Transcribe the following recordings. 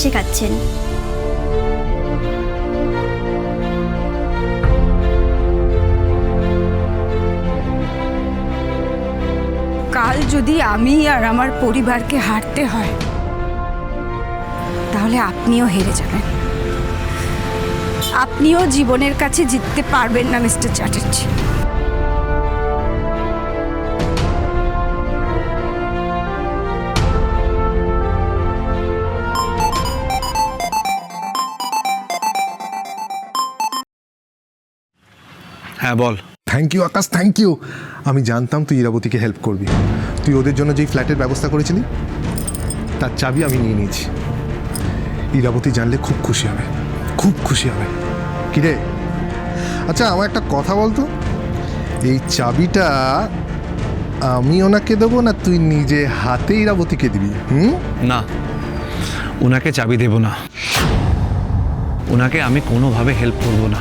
শেখাচ্ছেন। কাল যদি আমি আর আমার পরিবারকে হারতে হয় তাহলে আপনিও হেরে যাবেন। আপনিও জীবনের কাছে জিততে পারবেন না মিস্টার চ্যাটার্জি। হ্যাঁ বল। Thank you Akash, thank you. আমি জানতাম তুই ইরাবতীকে হেল্প করবি। তুই ওদের জন্য যেই ফ্ল্যাটের ব্যবস্থা করেছিলি তার চাবি আমি নিয়ে নিয়েছি। ইরাবতী জানলে খুব খুশি হবে, খুব খুশি হবে। কিরে, আচ্ছা আমার একটা কথা বলতো, এই চাবিটা আমি ওনাকে দেবো না তুই নিজে হাতে ইরাবতীকে দিবি? না, ওনাকে চাবি দেব না, ওনাকে আমি কোনোভাবে হেল্প করব না।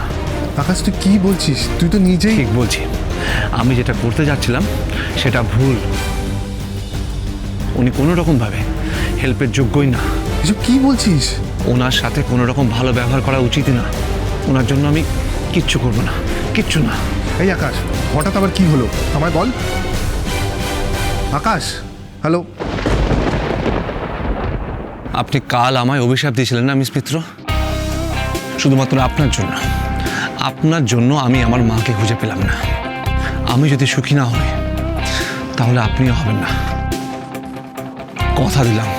আকাশ তুই কি বলছিস? তুই তো নিজেই। ঠিক বলছি, আমি যেটা করতে যাচ্ছিলাম সেটা ভুল। উনি কোনো রকমভাবে হেল্পের যোগ্যই না। এসব কি বলছিস? ওনার সাথে কোনো রকম ভালো ব্যবহার করা উচিত না। ওনার জন্য আমি কিচ্ছু করব না, কিচ্ছু না। এই আকাশ, হঠাৎ আবার কি হলো আমায় বল। আকাশ, হ্যালো। আপনি কাল আমায় অভিশাপ দিয়েছিলেন না মিস মিত্র? শুধুমাত্র আপনার জন্য, আপনার জন্য আমি আমার মাকে খুঁজে পেলাম না। আমি যদি সুখী না হই তাহলে আপনিও হবেন না, কথা দিলাম।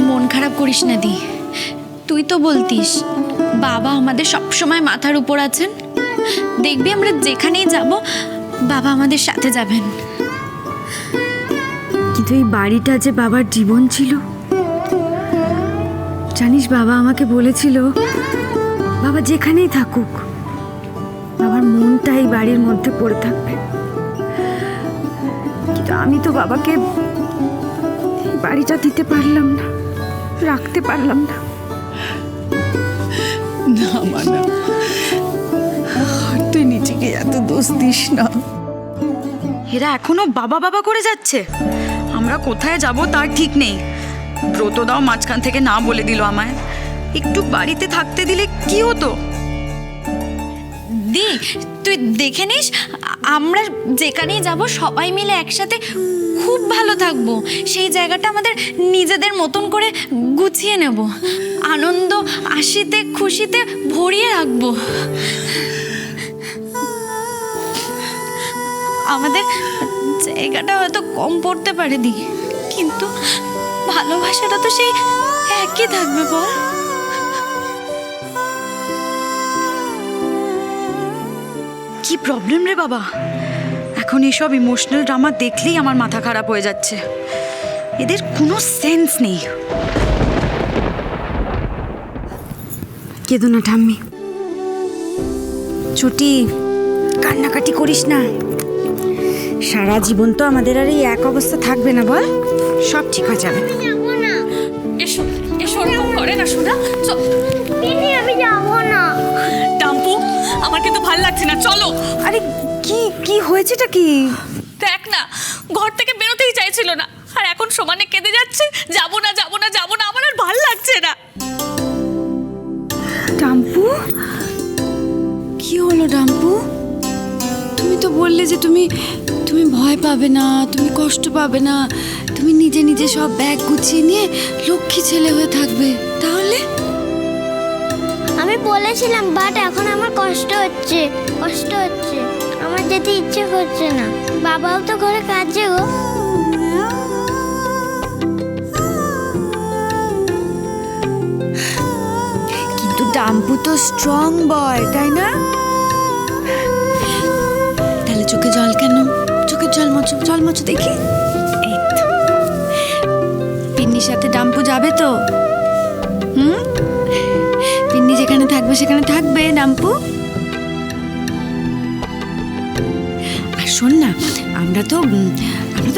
মন খারাপ করিস না দি, তুই তো বলতিস বাবা আমাদের সবসময় মাথার উপর আছেন। দেখবি আমরা যেখানেই যাব বাবা আমাদের সাথে যাবেন। কিন্তু এই বাড়িটা যে বাবার জীবন ছিল, জানিস বাবা আমাকে বলেছিল বাবা যেখানেই থাকুক বাবার মনটা এই বাড়ির মধ্যে পড়ে থাকবে। কিন্তু আমি তো বাবাকে এই বাড়িটা দিতে পারলাম না, রাখতে পারলাম না। না মানা, তুই নিজেকে এত দোষ দিস না। এরা এখনো বাবা বাবা করে যাচ্ছে। আমরা কোথায় যাব তার ঠিক নেই। ব্রতদাও মাঝখান থেকে না বলে দিল আমায়। একটু বাড়িতে থাকতে দিলে কি হতো? দি তুই দেখে নিস, আমরা যেখানেই যাব সবাই মিলে একসাথে খুব ভালো থাকবো। সেই জায়গাটা আমাদের নিজেদের মতন করে গুছিয়ে নেব, আনন্দ হাসিতে খুশিতে ভরিয়ে রাখবো। আমাদের জায়গাটা হয়তো কম পড়তে পারে দি, কিন্তু ভালোবাসাটা তো সেই একই থাকবে বল। কি প্রবলেম রে বাবা? এখন এসব ইমোশনাল ড্রামা দেখলেই আমার মাথা খারাপ হয়ে যাচ্ছে। এদের কোনো সেন্স নেই। কেঁদো না ঠাম্মি, ছুটি কান্নাকাটি করিস না। সারা জীবন তো আমাদের আর এই এক অবস্থা থাকবে না বল, সব ঠিক হয়ে যাবে। এসো এসো, ওরকম করে না শোনা। আমি যাবো না। টাম্পু, আমার কিন্তু ভাল লাগছে না, চলো। আরে কি কি হয়েছেটা কি? দেখ না, ঘর থেকে বেরোতেই চাইছিল না, আর এখন সমানে কেঁদে যাচ্ছে, যাবো না যাবো না যাবো না, আমার আর ভাল লাগছে না। ডাম্পু, কি হলো ডাম্পু? তুমি তো বললে যে তুমি ভয় পাবে না, তুমি কষ্ট পাবে না, তুমি নিজে নিজে সব ব্যাগ গুছিয়ে নিয়ে লক্ষ্মী ছেলে হয়ে থাকবে। তাহলে আমি বলেছিলাম, বাট এখন আমার কষ্ট হচ্ছে। আমার যেতে ইচ্ছে করছে না। বাবাও তো ঘরে কাজে গো। কিন্তু ডাম্পু তো স্ট্রং বয়, তাই না? তাহলে চোখে জল কেন? চোখের জল মোছো দেখি। এই তো। পিন্নির সাথে ডাম্পু যাবে তো? পিন্নি যেখানে থাকবে সেখানে থাকবে ডাম্পু। আর শোন না, আমরা তো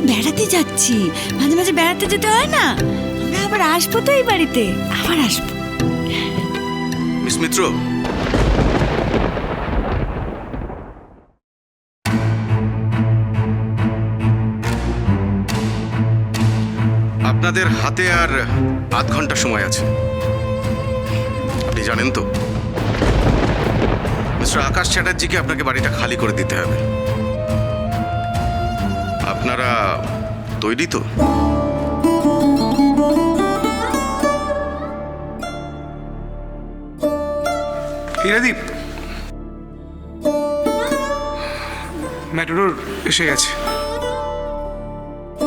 বেড়াতে যাচ্ছি, মাঝে মাঝে বেড়াতে যেতে হয় না? আমরা আবার আসবো তো এই বাড়িতে, আবার আসবো। মিস মিত্র, আপনাদের হাতে আর আধ ঘন্টা সময় আছে। আপনি জানেন তো, মিস্টার আকাশ চ্যাটার্জিকে আপনাকে বাড়িটা খালি করে দিতে হবে। আপনারা তৈরি তো? হীরাদীপ, ম্যাটাডোর এসে গেছে।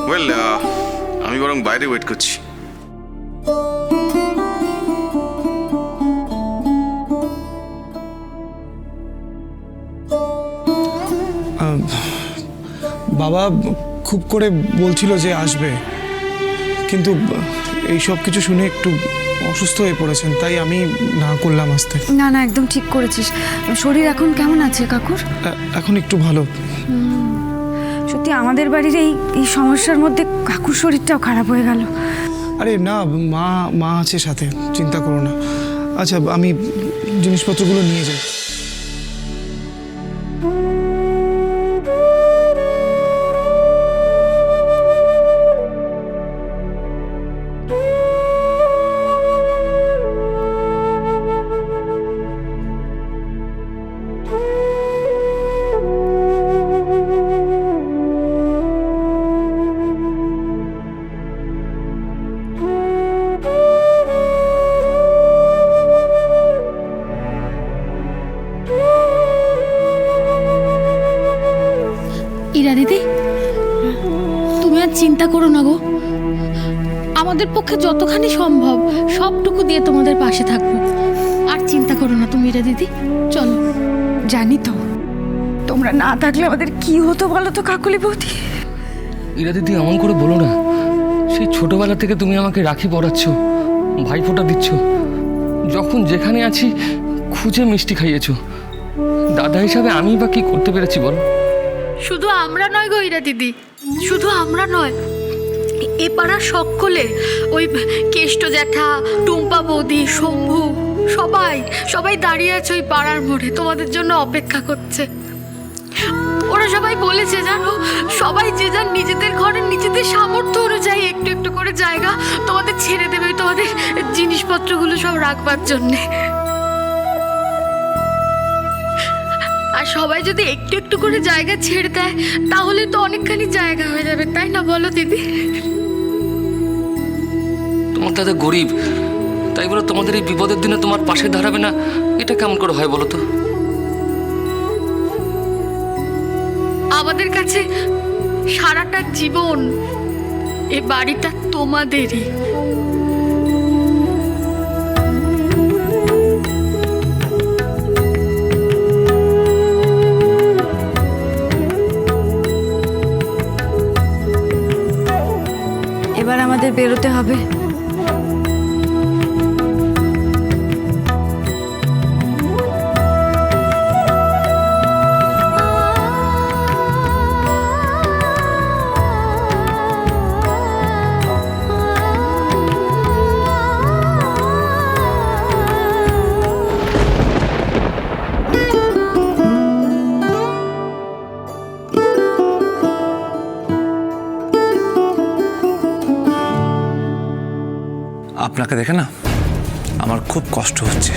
ওয়েল, আমি বরং বাইরে ওয়েট করছি। বাবা খুব করে বলছিল যে আসবে, কিন্তু এই সব কিছু শুনে একটু অসুস্থ হয়ে পড়েছেন, তাই আমি না করলাম আসতে। না না, একদম ঠিক করেছিস। শরীর এখন কেমন আছে কাকুর? এখন একটু ভালো। সত্যি আমাদের বাড়ির এই সমস্যার মধ্যে কাকুর শরীরটাও খারাপ হয়ে গেল। আরে না, মা আছে সাথে, চিন্তা করো না। আচ্ছা, আমি জিনিসপত্রগুলো নিয়ে যাই। ইরা দিদি, তুমি আর চিন্তা করো না গো, আমাদের পক্ষে যতখানি সম্ভব সবটুকু দিয়ে তোমাদের পাশে থাকবো। আর চিন্তা করো না তুমি ইরা দিদি, চলো। জানি তো, তোমরা না থাকলে আমাদের কি হতো বলো তো কাকুলি বৌদি। ইরা দিদি, এমন করে বলো না। সেই ছোটবেলা থেকে তুমি আমাকে রাখি পরাচ্ছ, ভাইফোঁটা দিচ্ছ, যখন যেখানে আছি খুঁজে মিষ্টি খাইয়েছো। দাদা হিসাবে আমি বা কি করতে পেরেছি বলো? শুধু আমরা নয় গো ইরা দিদি, শুধু আমরা নয়, এ পাড়ার সকলে, ওই কেষ্ট জ্যাঠা, টুম্পা বৌদি, শম্ভু, সবাই দাঁড়িয়ে আছে ওই পাড়ার মোড়ে, তোমাদের জন্য অপেক্ষা করছে। ওরা সবাই বলেছে জানো, সবাই যে যার নিজেদের ঘরে নিজেদের সামর্থ্য অনুযায়ী একটু একটু করে জায়গা তোমাদের ছেড়ে দেবে, তোমাদের জিনিসপত্রগুলো সব রাখবার জন্যে। আর সবাই যদি একটু একটু করে জায়গা ছেড়ে দেয়, তাহলে তো অনেকখানি জায়গা হয়ে যাবে, তাই না বলো দিদি? তোমার দাদা গরিব, তাই বলে তোমাদের এই বিপদের দিনে তোমার পাশে দাঁড়াবে না, এটা কেমন করে হয় বলো তো? আমাদের কাছে সারাটা জীবন এ বাড়িটা তোমাদেরই। এবার আমাদের বেরোতে হবে। আপনাকে দেখে না আমার খুব কষ্ট হচ্ছে।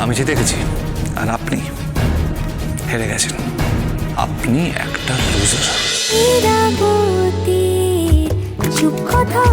আমি জিতে গেছি আর আপনি হেরে গেছেন। আপনি একটা লুজার। চুপ কথা